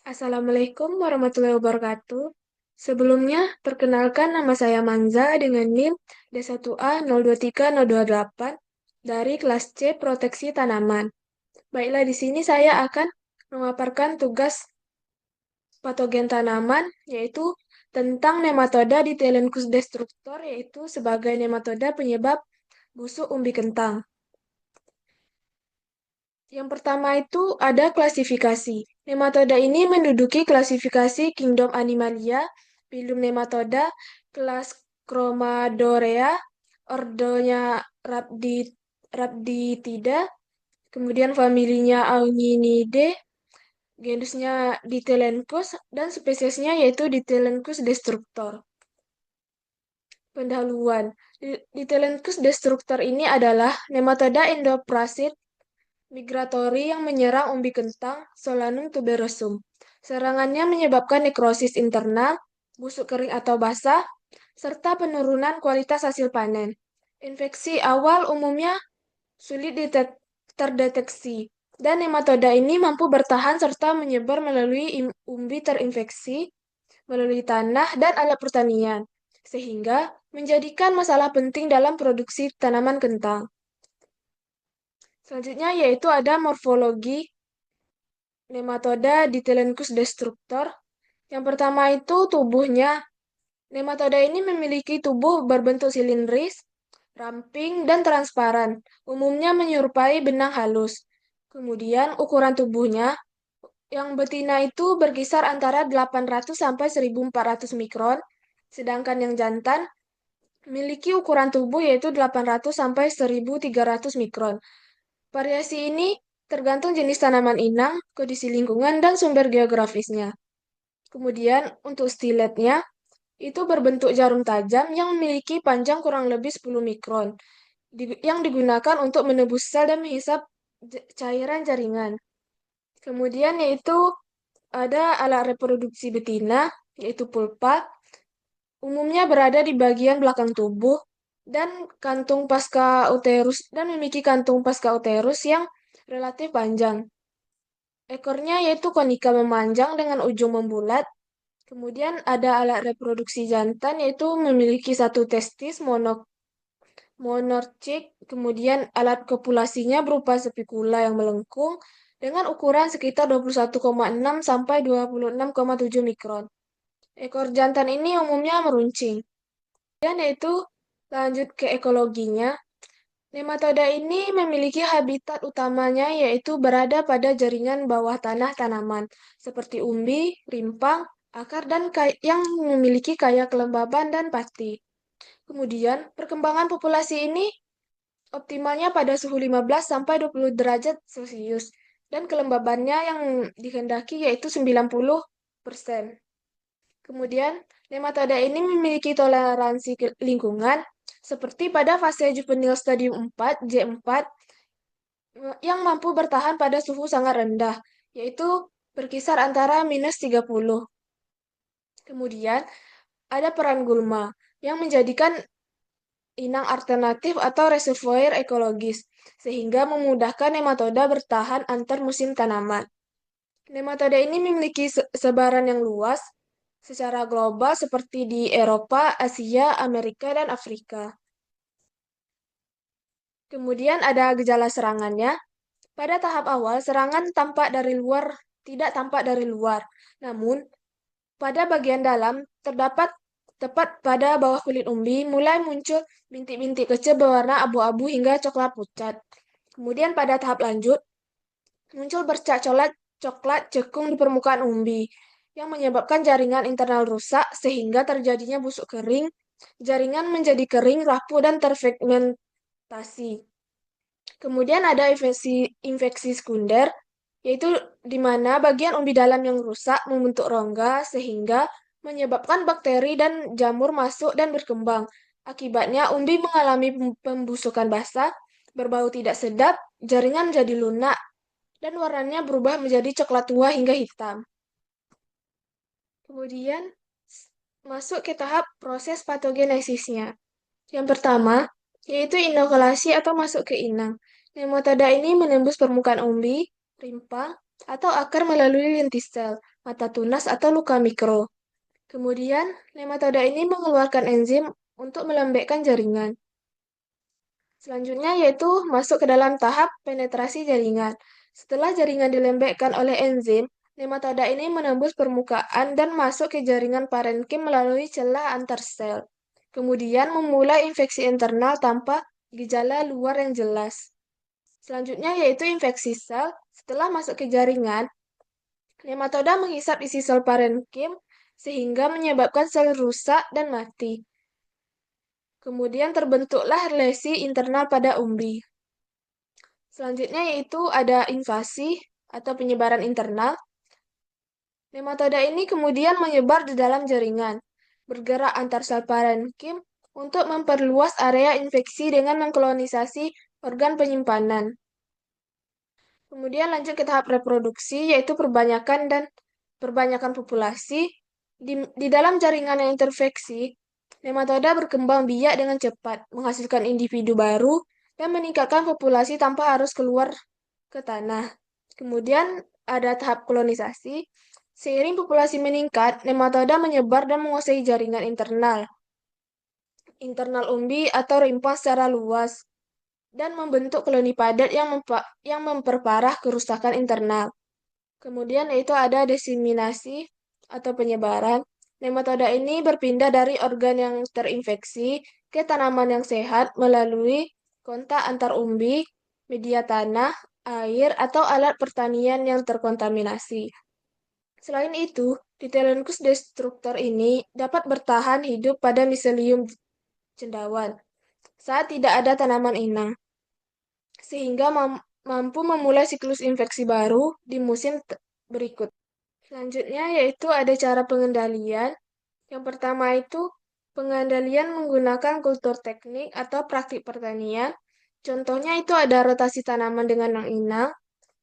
Assalamualaikum warahmatullahi wabarakatuh. Sebelumnya, perkenalkan nama saya Manza dengan NIM D1A023028 dari kelas C Proteksi Tanaman. Baiklah, di sini saya akan memaparkan tugas patogen tanaman, yaitu tentang nematoda Dithyllencus destructor, yaitu sebagai nematoda penyebab busuk umbi kentang. Yang pertama itu ada klasifikasi. Nematoda ini menduduki klasifikasi Kingdom Animalia, Phylum Nematoda, kelas Chromadorea, ordonya Rhabditida, kemudian familinya Auninidae, genusnya Dithyllencus, dan spesiesnya yaitu Dithyllencus destructor. Pendahuluan. Dithyllencus destructor ini adalah nematoda endoprasit migratori yang menyerang umbi kentang Solanum tuberosum. Serangannya menyebabkan nekrosis internal, busuk kering atau basah, serta penurunan kualitas hasil panen. Infeksi awal umumnya sulit terdeteksi, dan nematoda ini mampu bertahan serta menyebar melalui umbi terinfeksi, melalui tanah dan alat pertanian, sehingga menjadikan masalah penting dalam produksi tanaman kentang. Selanjutnya yaitu ada morfologi nematoda Dithyllencus destructor. Yang pertama itu tubuhnya. Nematoda ini memiliki tubuh berbentuk silindris, ramping, dan transparan. Umumnya menyerupai benang halus. Kemudian ukuran tubuhnya, yang betina itu berkisar antara 800 sampai 1400 mikron, sedangkan yang jantan memiliki ukuran tubuh yaitu 800 sampai 1300 mikron. Variasi ini tergantung jenis tanaman inang, kondisi lingkungan, dan sumber geografisnya. Kemudian untuk stiletnya, itu berbentuk jarum tajam yang memiliki panjang kurang lebih 10 mikron, yang digunakan untuk menebus sel dan menghisap cairan jaringan. Kemudian yaitu ada alat reproduksi betina, yaitu pulpa, umumnya berada di bagian belakang tubuh, dan kantung pasca uterus dan memiliki kantung pasca uterus yang relatif panjang. Ekornya yaitu konika memanjang dengan ujung membulat. Kemudian ada alat reproduksi jantan yaitu memiliki satu testis monorchik. Kemudian alat kopulasinya berupa spikula yang melengkung dengan ukuran sekitar 21,6 sampai 26,7 mikron. Ekor jantan ini umumnya meruncing. Dan yaitu lanjut ke ekologinya. Nematoda ini memiliki habitat utamanya yaitu berada pada jaringan bawah tanah tanaman seperti umbi, rimpang, akar, dan yang memiliki kaya kelembaban dan pati. Kemudian, perkembangan populasi ini optimalnya pada suhu 15 sampai 20 derajat Celcius dan kelembabannya yang dikehendaki yaitu 90%. Kemudian, nematoda ini memiliki toleransi lingkungan seperti pada fase juvenil stadium 4, J4, yang mampu bertahan pada suhu sangat rendah, yaitu berkisar antara -30. Kemudian, ada peran gulma, yang menjadikan inang alternatif atau reservoir ekologis, sehingga memudahkan nematoda bertahan antar musim tanaman. Nematoda ini memiliki sebaran yang luas secara global seperti di Eropa, Asia, Amerika, dan Afrika. Kemudian ada gejala serangannya. Pada tahap awal, serangan tidak tampak dari luar. Namun, pada bagian dalam, terdapat tepat pada bawah kulit umbi, mulai muncul bintik-bintik kecil berwarna abu-abu hingga coklat pucat. Kemudian pada tahap lanjut, muncul bercak coklat cekung di permukaan umbi, yang menyebabkan jaringan internal rusak sehingga terjadinya busuk kering, jaringan menjadi kering, rapuh, dan terfragmentasi. Kemudian ada infeksi sekunder, yaitu di mana bagian umbi dalam yang rusak membentuk rongga sehingga menyebabkan bakteri dan jamur masuk dan berkembang. Akibatnya umbi mengalami pembusukan basah, berbau tidak sedap, jaringan menjadi lunak, dan warnanya berubah menjadi coklat tua hingga hitam. Kemudian masuk ke tahap proses patogenesisnya. Yang pertama, yaitu inokulasi atau masuk ke inang. Nematoda ini menembus permukaan umbi, rimpang, atau akar melalui lentisel. mata tunas, atau luka mikro. Kemudian, nematoda ini mengeluarkan enzim untuk melembekkan jaringan. Selanjutnya yaitu masuk ke dalam tahap penetrasi jaringan. Setelah jaringan dilembekkan oleh enzim, nematoda ini menembus permukaan dan masuk ke jaringan parenkim melalui celah antar sel. Kemudian memulai infeksi internal tanpa gejala luar yang jelas. Selanjutnya yaitu infeksi sel. Setelah masuk ke jaringan, nematoda menghisap isi sel parenkim sehingga menyebabkan sel rusak dan mati. Kemudian terbentuklah lesi internal pada umbi. Selanjutnya yaitu ada invasi atau penyebaran internal. Nematoda ini kemudian menyebar di dalam jaringan, bergerak antar sel parenkim untuk memperluas area infeksi dengan mengkolonisasi organ penyimpanan. Kemudian lanjut ke tahap reproduksi, yaitu perbanyakan populasi. Di dalam jaringan yang terinfeksi, nematoda berkembang biak dengan cepat, menghasilkan individu baru, dan meningkatkan populasi tanpa harus keluar ke tanah. Kemudian ada tahap kolonisasi. Seiring populasi meningkat, nematoda menyebar dan menguasai jaringan internal umbi atau rimpang secara luas, dan membentuk koloni padat yang memperparah kerusakan internal. Kemudian itu ada diseminasi atau penyebaran. Nematoda ini berpindah dari organ yang terinfeksi ke tanaman yang sehat melalui kontak antar umbi, media tanah, air, atau alat pertanian yang terkontaminasi. Selain itu, Dithyrhynchus destructor ini dapat bertahan hidup pada miselium cendawan saat tidak ada tanaman inang, sehingga mampu memulai siklus infeksi baru di musim berikut. Selanjutnya yaitu ada cara pengendalian. Yang pertama itu pengendalian menggunakan kultur teknik atau praktik pertanian. Contohnya itu ada rotasi tanaman dengan yang inang,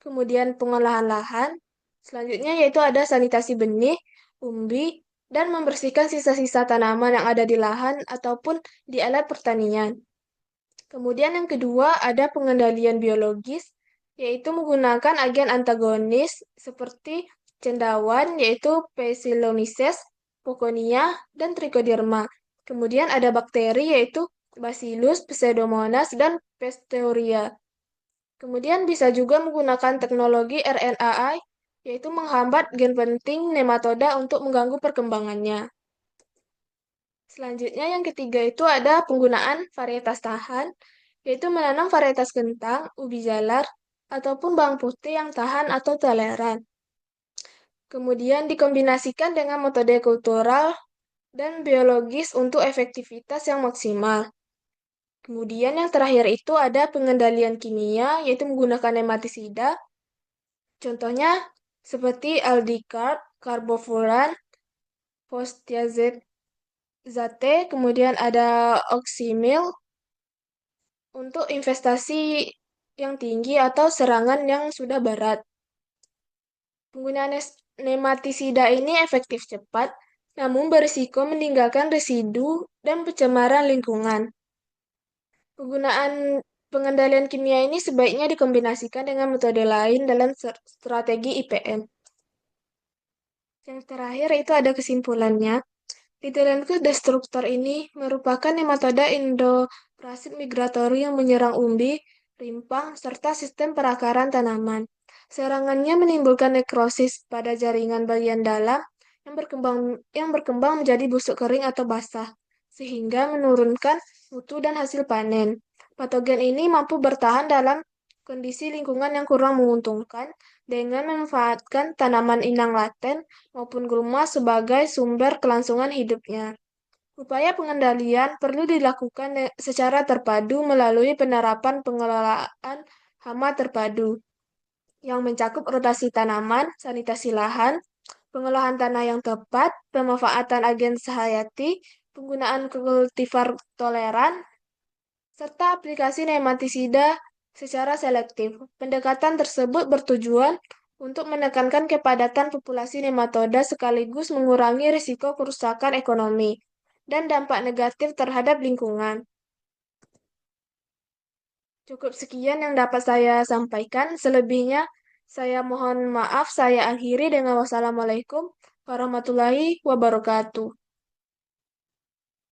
kemudian pengolahan lahan. Selanjutnya yaitu ada sanitasi benih, umbi, dan membersihkan sisa-sisa tanaman yang ada di lahan ataupun di alat pertanian. Kemudian yang kedua ada pengendalian biologis, yaitu menggunakan agen antagonis seperti cendawan, yaitu Pseudomyces, Poconia, dan Trichoderma. Kemudian ada bakteri, yaitu Bacillus, Pseudomonas, dan Pasteuria. Kemudian bisa juga menggunakan teknologi RNAi, yaitu menghambat gen penting nematoda untuk mengganggu perkembangannya. Selanjutnya yang ketiga itu ada penggunaan varietas tahan, yaitu menanam varietas kentang, ubi jalar, ataupun bawang putih yang tahan atau toleran. Kemudian dikombinasikan dengan metode kultural dan biologis untuk efektivitas yang maksimal. Kemudian yang terakhir itu ada pengendalian kimia, yaitu menggunakan nematisida. Contohnya seperti aldicard, carbofuran, fosdiazete, kemudian ada oximil untuk investasi yang tinggi atau serangan yang sudah berat. Penggunaan nematisida ini efektif cepat, namun berisiko meninggalkan residu dan pencemaran lingkungan. Penggunaan pengendalian kimia ini sebaiknya dikombinasikan dengan metode lain dalam strategi IPM. Yang terakhir itu ada kesimpulannya. Dithyrhynchus destructor ini merupakan nematoda endoparasit migratori yang menyerang umbi, rimpang, serta sistem perakaran tanaman. Serangannya menimbulkan nekrosis pada jaringan bagian dalam yang berkembang menjadi busuk kering atau basah, sehingga menurunkan mutu dan hasil panen. Patogen ini mampu bertahan dalam kondisi lingkungan yang kurang menguntungkan dengan memanfaatkan tanaman inang laten maupun gulma sebagai sumber kelangsungan hidupnya. Upaya pengendalian perlu dilakukan secara terpadu melalui penerapan pengelolaan hama terpadu yang mencakup rotasi tanaman, sanitasi lahan, pengolahan tanah yang tepat, pemanfaatan agen sehayati, penggunaan kultivar toleran, serta aplikasi nematisida secara selektif. Pendekatan tersebut bertujuan untuk menekankan kepadatan populasi nematoda sekaligus mengurangi risiko kerusakan ekonomi dan dampak negatif terhadap lingkungan. Cukup sekian yang dapat saya sampaikan. Selebihnya, Saya mohon maaf, saya akhiri dengan wassalamualaikum warahmatullahi wabarakatuh.